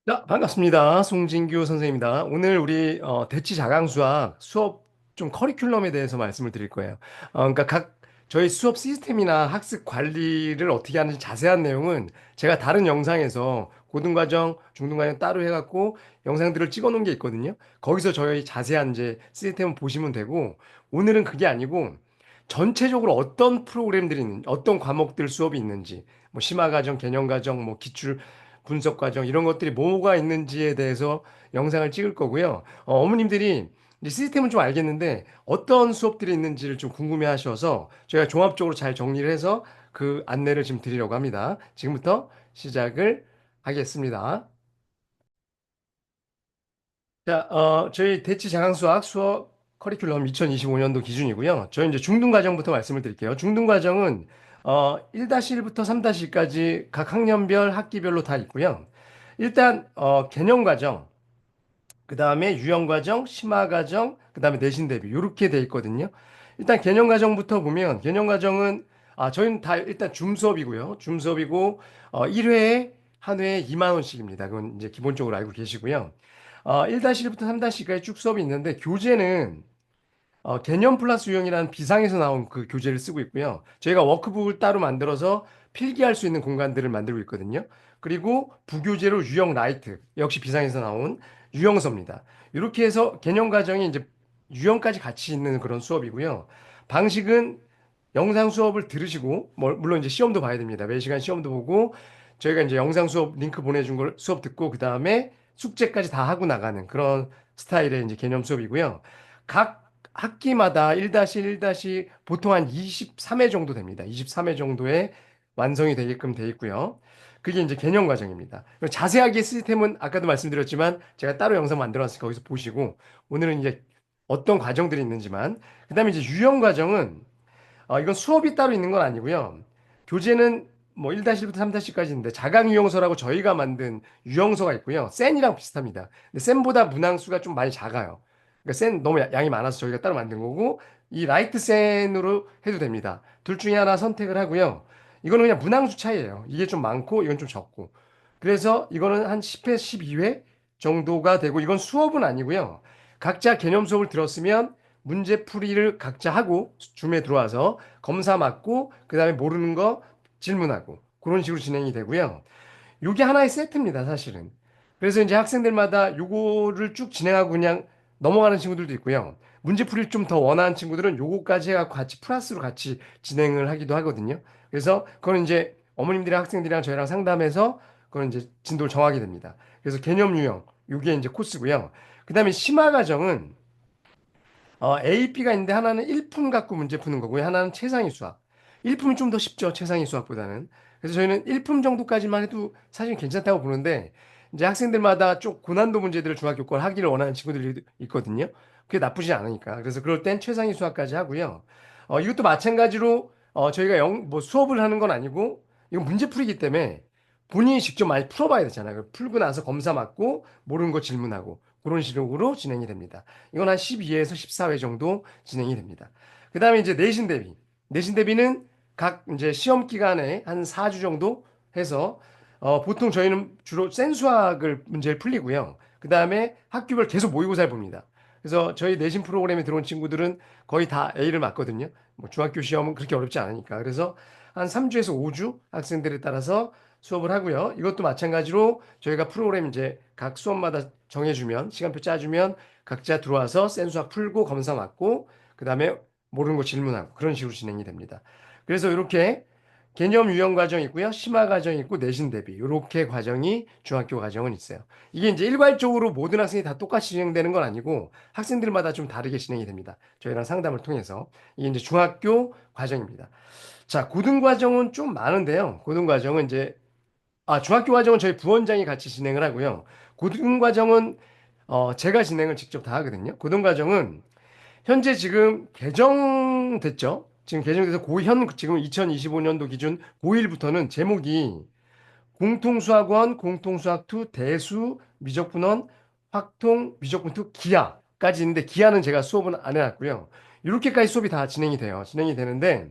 자, 반갑습니다. 송진규 선생님입니다. 오늘 우리 대치 자강수학 수업 좀 커리큘럼에 대해서 말씀을 드릴 거예요. 그러니까 각 저희 수업 시스템이나 학습 관리를 어떻게 하는지 자세한 내용은 제가 다른 영상에서 고등과정, 중등과정 따로 해갖고 영상들을 찍어 놓은 게 있거든요. 거기서 저희 자세한 이제 시스템을 보시면 되고, 오늘은 그게 아니고 전체적으로 어떤 프로그램들이 있는지, 어떤 과목들 수업이 있는지, 뭐 심화과정, 개념과정, 뭐 기출 분석 과정 이런 것들이 뭐가 있는지에 대해서 영상을 찍을 거고요. 어머님들이 이제 시스템은 좀 알겠는데 어떤 수업들이 있는지를 좀 궁금해 하셔서 저희가 종합적으로 잘 정리를 해서 그 안내를 지금 드리려고 합니다. 지금부터 시작을 하겠습니다. 자, 저희 대치 장항수학 수업 커리큘럼 2025년도 기준이고요. 저희 이제 중등과정부터 말씀을 드릴게요. 중등과정은 1-1부터 3-1까지 각 학년별 학기별로 다 있고요. 일단 개념과정, 그 다음에 유형과정, 심화과정, 그 다음에 내신 대비 이렇게 돼 있거든요. 일단 개념과정부터 보면 개념과정은 저희는 다 일단 줌 수업이고요. 줌 수업이고 1회에 한 회에 2만 원씩입니다. 그건 이제 기본적으로 알고 계시고요. 1-1부터 3-2까지 쭉 수업이 있는데 교재는 개념 플러스 유형이라는 비상에서 나온 그 교재를 쓰고 있고요. 저희가 워크북을 따로 만들어서 필기할 수 있는 공간들을 만들고 있거든요. 그리고 부교재로 유형 라이트, 역시 비상에서 나온 유형서입니다. 이렇게 해서 개념 과정이 이제 유형까지 같이 있는 그런 수업이고요. 방식은 영상 수업을 들으시고, 물론 이제 시험도 봐야 됩니다. 매 시간 시험도 보고, 저희가 이제 영상 수업 링크 보내준 걸 수업 듣고, 그 다음에 숙제까지 다 하고 나가는 그런 스타일의 이제 개념 수업이고요. 각 학기마다 1-1, 보통 한 23회 정도 됩니다. 23회 정도에 완성이 되게끔 돼 있고요. 그게 이제 개념 과정입니다. 그리고 자세하게 시스템은 아까도 말씀드렸지만 제가 따로 영상 만들어놨으니까 거기서 보시고 오늘은 이제 어떤 과정들이 있는지만 그다음에 이제 유형 과정은 이건 수업이 따로 있는 건 아니고요. 교재는 뭐 1-1부터 3-까지 있는데 자강 유형서라고 저희가 만든 유형서가 있고요. 센이랑 비슷합니다. 근데 센보다 문항수가 좀 많이 작아요. 그러니까 센 너무 양이 많아서 저희가 따로 만든 거고 이 라이트 센으로 해도 됩니다. 둘 중에 하나 선택을 하고요. 이거는 그냥 문항수 차이예요. 이게 좀 많고 이건 좀 적고. 그래서 이거는 한 10회, 12회 정도가 되고 이건 수업은 아니고요. 각자 개념 수업을 들었으면 문제풀이를 각자 하고 줌에 들어와서 검사 맞고 그다음에 모르는 거 질문하고 그런 식으로 진행이 되고요. 요게 하나의 세트입니다, 사실은. 그래서 이제 학생들마다 요거를 쭉 진행하고 그냥 넘어가는 친구들도 있고요. 문제풀이를 좀 더 원하는 친구들은 요거까지 해갖고 같이 플러스로 같이 진행을 하기도 하거든요. 그래서 그건 이제 어머님들이랑 학생들이랑 저희랑 상담해서 그건 이제 진도를 정하게 됩니다. 그래서 개념 유형, 요게 이제 코스고요. 그다음에 심화 과정은 AP가 있는데 하나는 1품 갖고 문제 푸는 거고요. 하나는 최상위 수학. 1품이 좀 더 쉽죠. 최상위 수학보다는. 그래서 저희는 1품 정도까지만 해도 사실 괜찮다고 보는데 이제 학생들마다 좀 고난도 문제들을 중학교 걸 하기를 원하는 친구들이 있거든요. 그게 나쁘지 않으니까. 그래서 그럴 땐 최상위 수학까지 하고요. 이것도 마찬가지로 저희가 뭐 수업을 하는 건 아니고 이건 문제풀이기 때문에 본인이 직접 많이 풀어봐야 되잖아요. 풀고 나서 검사 맞고 모르는 거 질문하고 그런 식으로 진행이 됩니다. 이건 한 12회에서 14회 정도 진행이 됩니다. 그 다음에 이제 내신 대비. 내신 대비는 각 이제 시험 기간에 한 4주 정도 해서 보통 저희는 주로 센수학을 문제를 풀리고요. 그 다음에 학교별 계속 모의고사를 봅니다. 그래서 저희 내신 프로그램에 들어온 친구들은 거의 다 A를 맞거든요. 뭐 중학교 시험은 그렇게 어렵지 않으니까. 그래서 한 3주에서 5주 학생들에 따라서 수업을 하고요. 이것도 마찬가지로 저희가 프로그램 이제 각 수업마다 정해주면 시간표 짜주면 각자 들어와서 센 수학 풀고 검사 맞고 그다음에 모르는 거 질문하고 그런 식으로 진행이 됩니다. 그래서 이렇게 개념 유형 과정이 있고요. 심화 과정이 있고 내신 대비 이렇게 과정이 중학교 과정은 있어요. 이게 이제 일괄적으로 모든 학생이 다 똑같이 진행되는 건 아니고 학생들마다 좀 다르게 진행이 됩니다. 저희랑 상담을 통해서 이게 이제 중학교 과정입니다. 자, 고등 과정은 좀 많은데요. 고등 과정은 이제 중학교 과정은 저희 부원장이 같이 진행을 하고요. 고등 과정은 제가 진행을 직접 다 하거든요. 고등 과정은 현재 지금 개정됐죠. 지금 개정돼서 지금 2025년도 기준 고1부터는 제목이 공통수학원, 공통수학2, 대수, 미적분원, 확통, 미적분2, 기하까지 있는데 기하는 제가 수업은 안 해놨고요. 이렇게까지 수업이 다 진행이 돼요. 진행이 되는데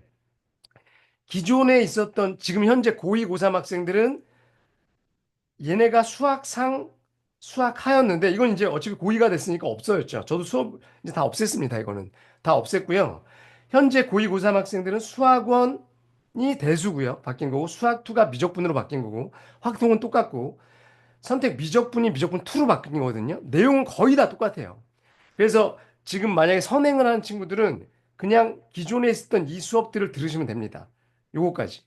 기존에 있었던 지금 현재 고2, 고3 학생들은 얘네가 수학상 수학하였는데 이건 이제 어차피 고2가 됐으니까 없어졌죠. 저도 수업 이제 다 없앴습니다. 이거는 다 없앴고요. 현재 고2, 고3 학생들은 수학원이 대수고요. 바뀐 거고 수학2가 미적분으로 바뀐 거고 확통은 똑같고 선택 미적분이 미적분 2로 바뀐 거거든요. 내용은 거의 다 똑같아요. 그래서 지금 만약에 선행을 하는 친구들은 그냥 기존에 있었던 이 수업들을 들으시면 됩니다. 요거까지.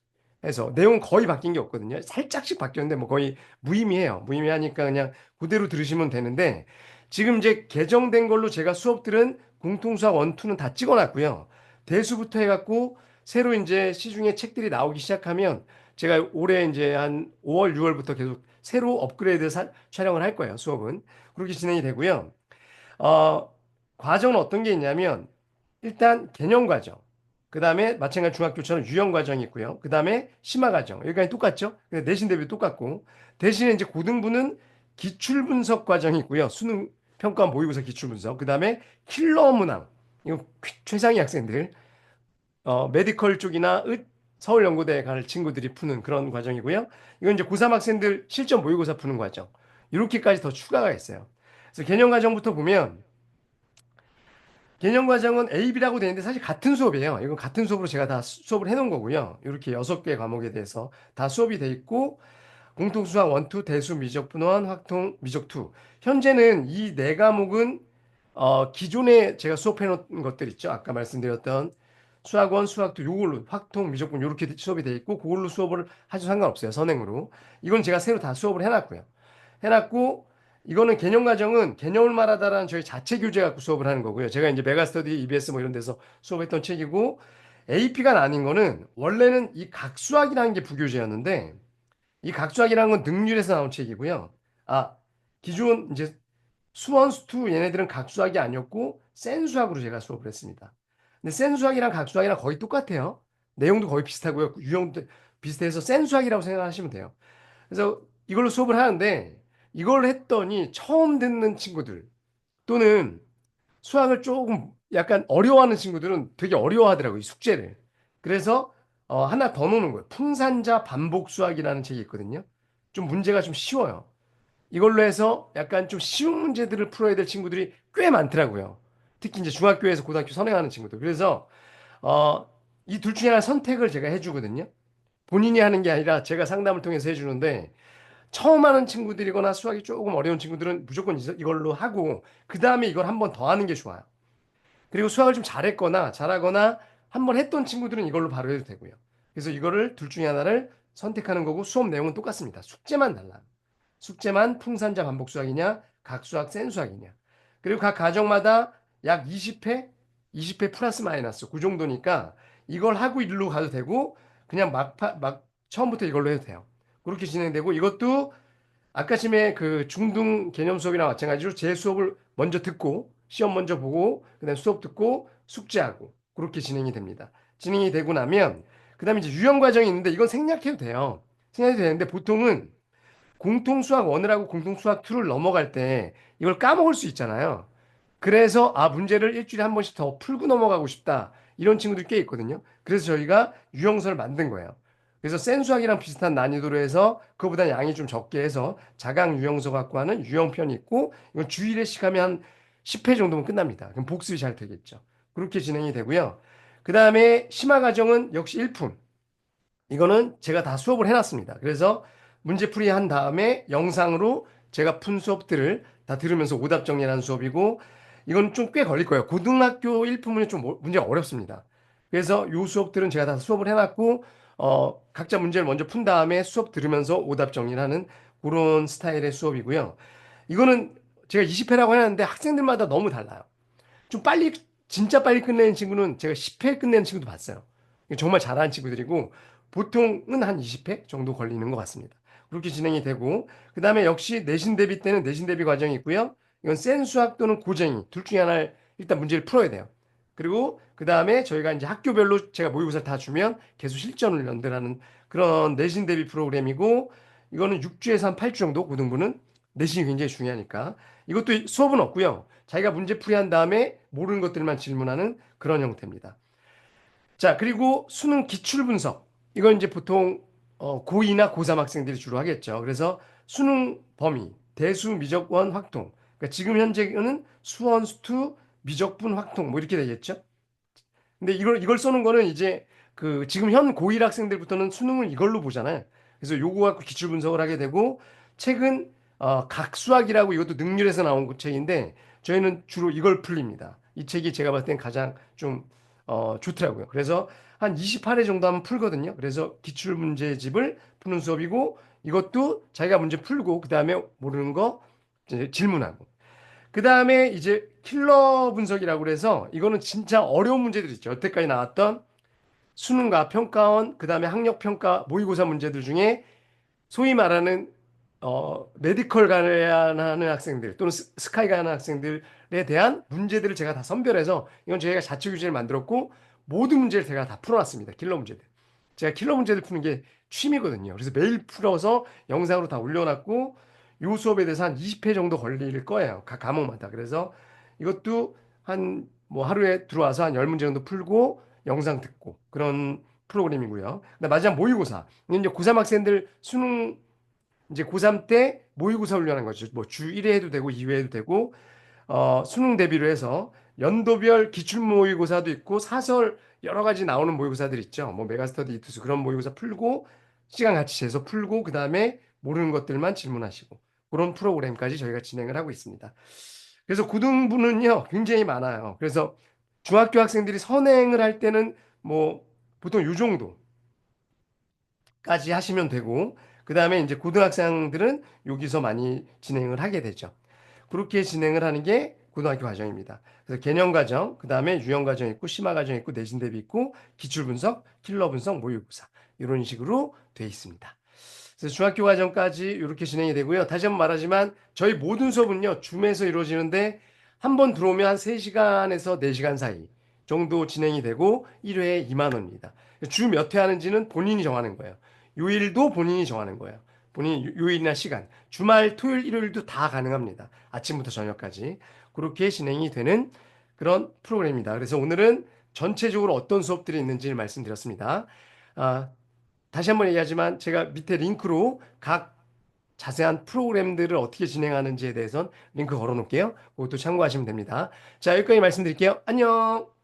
해서 내용 거의 바뀐 게 없거든요. 살짝씩 바뀌었는데 뭐 거의 무의미해요. 무의미하니까 그냥 그대로 들으시면 되는데 지금 이제 개정된 걸로 제가 수업들은 공통수학 1, 2는 다 찍어놨고요. 대수부터 해갖고 새로 이제 시중에 책들이 나오기 시작하면 제가 올해 이제 한 5월, 6월부터 계속 새로 업그레이드 촬영을 할 거예요. 수업은. 그렇게 진행이 되고요. 어, 과정은 어떤 게 있냐면 일단 개념 과정, 그 다음에 마찬가지 중학교처럼 유형 과정이 있고요. 그 다음에 심화 과정, 여기까지 똑같죠? 근데 내신 대비 똑같고 대신에 이제 고등부는 기출 분석 과정이 있고요. 수능 평가 모의고사 기출 분석, 그 다음에 킬러 문항, 이거 최상위 학생들, 메디컬 쪽이나 서울연고대에 갈 친구들이 푸는 그런 과정이고요. 이건 이제 고3 학생들 실전 모의고사 푸는 과정, 이렇게까지 더 추가가 있어요. 그래서 개념 과정부터 보면 개념 과정은 A, B라고 되어 있는데 사실 같은 수업이에요. 이건 같은 수업으로 제가 다 수업을 해놓은 거고요. 이렇게 6개 과목에 대해서 다 수업이 돼 있고 공통수학 1, 2, 대수, 미적분원, 확통, 미적 2. 현재는 이 네 과목은 기존에 제가 수업해 놓은 것들 있죠. 아까 말씀드렸던 수학 1, 수학 2 요걸로 확통, 미적분 이렇게 수업이 돼 있고 그걸로 수업을 하셔도 상관없어요. 선행으로. 이건 제가 새로 다 수업을 해놨고요. 해놨고 이거는 개념 과정은 개념을 말하다라는 저희 자체 교재 갖고 수업을 하는 거고요. 제가 이제 메가스터디, EBS 뭐 이런 데서 수업했던 책이고 AP가 나뉜 거는 원래는 이 각수학이라는 게 부교재였는데 이 각수학이라는 건 능률에서 나온 책이고요. 아, 기존 이제 수원, 수투 얘네들은 각수학이 아니었고 센수학으로 제가 수업을 했습니다. 근데 센수학이랑 각수학이랑 거의 똑같아요. 내용도 거의 비슷하고요. 유형도 비슷해서 센수학이라고 생각하시면 돼요. 그래서 이걸로 수업을 하는데 이걸 했더니 처음 듣는 친구들 또는 수학을 조금 약간 어려워하는 친구들은 되게 어려워하더라고요. 이 숙제를. 그래서 하나 더 놓는 거예요. 풍산자 반복 수학이라는 책이 있거든요. 좀 문제가 좀 쉬워요. 이걸로 해서 약간 좀 쉬운 문제들을 풀어야 될 친구들이 꽤 많더라고요. 특히 이제 중학교에서 고등학교 선행하는 친구들. 그래서 어, 이 둘 중에 하나 선택을 제가 해주거든요. 본인이 하는 게 아니라 제가 상담을 통해서 해주는데 처음 하는 친구들이거나 수학이 조금 어려운 친구들은 무조건 이걸로 하고 그 다음에 이걸 한 번 더 하는 게 좋아요. 그리고 수학을 좀 잘했거나 잘하거나 한 번 했던 친구들은 이걸로 바로 해도 되고요. 그래서 이거를 둘 중에 하나를 선택하는 거고 수업 내용은 똑같습니다. 숙제만 달라. 숙제만 풍산자 반복 수학이냐, 각수학, 센수학이냐. 그리고 각 과정마다 약 20회, 20회 플러스 마이너스 그 정도니까 이걸 하고 일로 가도 되고 그냥 막 처음부터 이걸로 해도 돼요. 그렇게 진행되고 이것도 아까 심에 그 중등 개념 수업이랑 마찬가지로 제 수업을 먼저 듣고 시험 먼저 보고 그다음에 수업 듣고 숙제하고 그렇게 진행이 됩니다. 진행이 되고 나면 그다음에 이제 유형 과정이 있는데 이건 생략해도 돼요. 생략해도 되는데 보통은 공통수학 1을 하고 공통수학 2를 넘어갈 때 이걸 까먹을 수 있잖아요. 그래서 문제를 일주일에 한 번씩 더 풀고 넘어가고 싶다. 이런 친구들이 꽤 있거든요. 그래서 저희가 유형서를 만든 거예요. 그래서 센수학이랑 비슷한 난이도로 해서 그거보다 양이 좀 적게 해서 자강 유형서 갖고 하는 유형편이 있고 이건 주일에씩 하면 한 10회 정도면 끝납니다. 그럼 복습이 잘 되겠죠. 그렇게 진행이 되고요. 그 다음에 심화 과정은 역시 1품. 이거는 제가 다 수업을 해놨습니다. 그래서 문제풀이 한 다음에 영상으로 제가 푼 수업들을 다 들으면서 오답 정리하는 수업이고 이건 좀 꽤 걸릴 거예요. 고등학교 1품은 좀 문제가 어렵습니다. 그래서 요 수업들은 제가 다 수업을 해놨고 각자 문제를 먼저 푼 다음에 수업 들으면서 오답 정리를 하는 그런 스타일의 수업이고요. 이거는 제가 20회라고 해놨는데 학생들마다 너무 달라요. 좀 빨리 진짜 빨리 끝내는 친구는 제가 10회 끝내는 친구도 봤어요. 정말 잘하는 친구들이고 보통은 한 20회 정도 걸리는 것 같습니다. 그렇게 진행이 되고 그 다음에 역시 내신 대비 때는 내신 대비 과정이 있고요. 이건 센 수학 또는 고쟁이 둘 중에 하나를 일단 문제를 풀어야 돼요. 그리고 그 다음에 저희가 이제 학교별로 제가 모의고사를 다 주면 계속 실전을 연대하는 그런 내신 대비 프로그램이고 이거는 6주에서 한 8주 정도 고등부는 내신이 굉장히 중요하니까 이것도 수업은 없고요. 자기가 문제풀이 한 다음에 모르는 것들만 질문하는 그런 형태입니다. 자, 그리고 수능 기출 분석. 이건 이제 보통 고2나 고3 학생들이 주로 하겠죠. 그래서 수능 범위, 대수 미적원 확통. 그러니까 지금 현재는 수원, 수투, 미적분 확통 뭐 이렇게 되겠죠. 근데 이걸 써는 거는 이제 그 지금 현 고1 학생들부터는 수능을 이걸로 보잖아요. 그래서 요거 갖고 기출 분석을 하게 되고 최근 각수학이라고 이것도 능률에서 나온 그 책인데 저희는 주로 이걸 풀립니다. 이 책이 제가 봤을 땐 가장 좀 좋더라고요. 그래서 한 28회 정도 하면 풀거든요. 그래서 기출 문제집을 푸는 수업이고 이것도 자기가 문제 풀고 그다음에 모르는 거 이제 질문하고 그 다음에 이제 킬러 분석이라고 그래서 이거는 진짜 어려운 문제들 있죠. 여태까지 나왔던 수능과 평가원, 그 다음에 학력평가 모의고사 문제들 중에 소위 말하는 메디컬 가야 하는 학생들 또는 스카이 가는 학생들에 대한 문제들을 제가 다 선별해서 이건 저희가 자체 규제를 만들었고 모든 문제를 제가 다 풀어놨습니다. 킬러 문제들. 제가 킬러 문제들 푸는 게 취미거든요. 그래서 매일 풀어서 영상으로 다 올려놨고 요 수업에 대해서 한 20회 정도 걸릴 거예요. 각 과목마다. 그래서 이것도 한 뭐 하루에 들어와서 한 10문제 정도 풀고 영상 듣고 그런 프로그램이고요. 그다음 마지막 모의고사. 이제 고3 학생들 수능 이제 고3 때 모의고사 훈련하는 거죠. 뭐 주 1회 해도 되고 2회 해도 되고 수능 대비로 해서 연도별 기출 모의고사도 있고 사설 여러 가지 나오는 모의고사들 있죠. 뭐 메가스터디 이투스 그런 모의고사 풀고 시간 같이 재서 풀고 그다음에 모르는 것들만 질문하시고 그런 프로그램까지 저희가 진행을 하고 있습니다. 그래서 고등부는요 굉장히 많아요. 그래서 중학교 학생들이 선행을 할 때는 뭐 보통 요 정도까지 하시면 되고 그다음에 이제 고등학생들은 여기서 많이 진행을 하게 되죠. 그렇게 진행을 하는 게 고등학교 과정입니다. 그래서 개념 과정, 그 다음에 유형 과정 있고, 심화 과정 있고, 내신 대비 있고, 기출 분석, 킬러 분석, 모의고사 이런 식으로 돼 있습니다. 그래서 중학교 과정까지 이렇게 진행이 되고요. 다시 한번 말하지만 저희 모든 수업은요 줌에서 이루어지는데 한 번 들어오면 한 3시간에서 4시간 사이 정도 진행이 되고 1회에 2만 원입니다. 주 몇 회 하는지는 본인이 정하는 거예요. 요일도 본인이 정하는 거예요. 본인 요일이나 시간. 주말, 토요일, 일요일도 다 가능합니다. 아침부터 저녁까지. 그렇게 진행이 되는 그런 프로그램입니다. 그래서 오늘은 전체적으로 어떤 수업들이 있는지 말씀드렸습니다. 아, 다시 한번 얘기하지만 제가 밑에 링크로 각 자세한 프로그램들을 어떻게 진행하는지에 대해서 링크 걸어 놓을게요. 그것도 참고하시면 됩니다. 자, 여기까지 말씀드릴게요. 안녕!